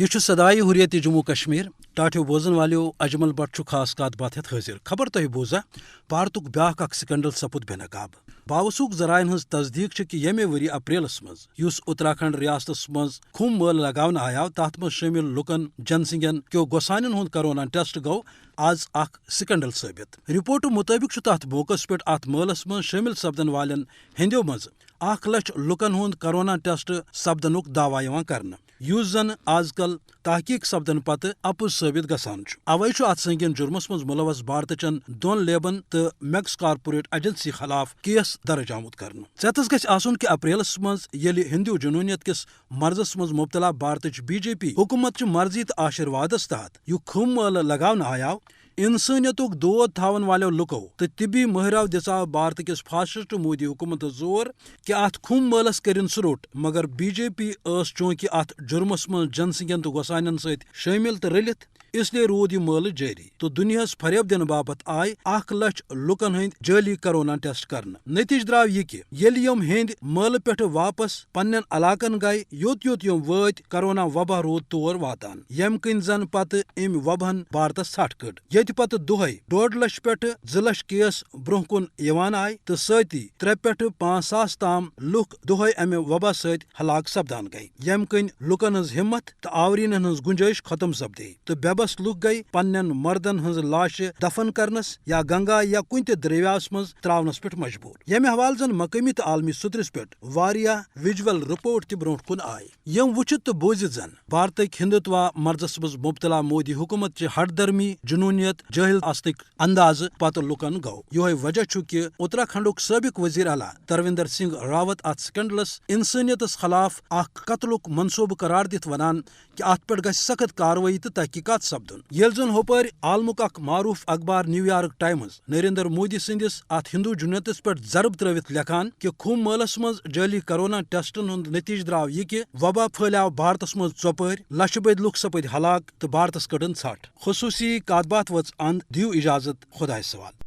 یہ صدائے حریت جموں کشمیر ٹاٹھو بوزن والو اجمل بٹ خاص کات بات ہتھ حاضر خبر تہ بوزا بھارتک بیاکھ اخ سکنڈل سپد بے نقاب باوسوک ذرائن ہز تصدیق کہ یمے وری اپریلس مز اتراکھنڈ ریاستس مز کھم مل لگاون آیاو تات مز شامل لکن جن سنگین کیو گوسانین ہند کرونا ٹیسٹ گو آز اخ سکنڈل ثابت رپورٹ مطابق تات موقع پہ ات ملس مز شامل سپدن والن ہندیو مز 1,00,000 لکن ہند کرونا ٹیسٹ سپدنک دعوی کرنا یس زن آز کل تحقیق سپدن پتہ اپز ثابت گژھان اوے ات سنگین جرمس مز ملوث بھارت چن 2 لیبن تو میکس کارپوریٹ ایجنسی خلاف کیس درج آمت کرنا ژیتس گژھِ آسن کہ اپریلس مز ییٚلہِ ہندو جنونیت کس مرضس مز مبتلا بھارتچ بی جے پی حکومت چہ مرضی تو آشروادس تحت یہ کھم مل لگاون آیاو انسانیتک دود تھاون والو لکو تو طبی ماہرو دژاو بھارت کس فاسسٹ مودی حکومت زور کہ ات کھم ملس کرن سروٹ مگر بی جے پی اس چونکہ ات جرمس من جن سنگین تو گوسانین ست شامل تو رلت اس لیے رود یہ مل جاری تو دنیاس فریب دن باپت آئی 1,00,000 لکن ہند جعلی کرونا ٹیسٹ کرنا نتیجہ درو یہ کہ یل یم ہند مل پہ واپس پنن علاقن گئی یوت یوت یم وات کرونا وبا رود تور واتان یم کن زن پتہ ام وبہن بھارتس ژھٹ کڑ یت پتہ دہے 1.5 لچھ پہ 2 لچھ کیس برہ کن یوان آئی تو سۭتی 3 پہ 5 ساس تام لکھ دہے امہ وبا ست ہلاک سپدان گئی یم کن لکن ہز ہمت تو آورینن ہز گنجائش ختم سپدے تو بس لکھ گئی پنن مردن ہز لاش دفن کرنس یا گنگا یا کن تہ دریاس مز تراونس پہ مجبور یمہ حوالہ زن مقامی تو عالمی صدرس پہ واریاہ ویجول رپورٹ تہ برونٹ کن آئی یم وچھت تو بوزت زن بھارتک ہندوتوا مرضس مز مبتلا مودی حکومت چہ ہٹ درمی جنونیت جاہل آستک انداز پتہ لکن گو یہ وجہ چھ کہ اتراکھنڈک سابق وزیر اعلیٰ ترویندر سنگھ راوت ات سکنڈلس انسانیتس خلاف اخ قتلک منصوبہ قرار دت ونان کہ ات پہ گژھِ سخت کاروٲیی تو تحقیقات سپدن یل زن ہوپر عالمک اخ معروف اخبار new York Times Narendra Modi سندس ات ہندو جنونیتس پہ ضرب ترٲوِتھ لیکھان کہ کھم ملس مز جعلی کرونا ٹیسٹن ہند نتیجہ درو یہ کہ وبا پھہلیو بھارتس مز ژوپر لچھ بد لکھ سپد ہلاک تو بھارتس کڑن ژھٹ خصوصی کات بات وچ اند دیو اجازت خدائے سوال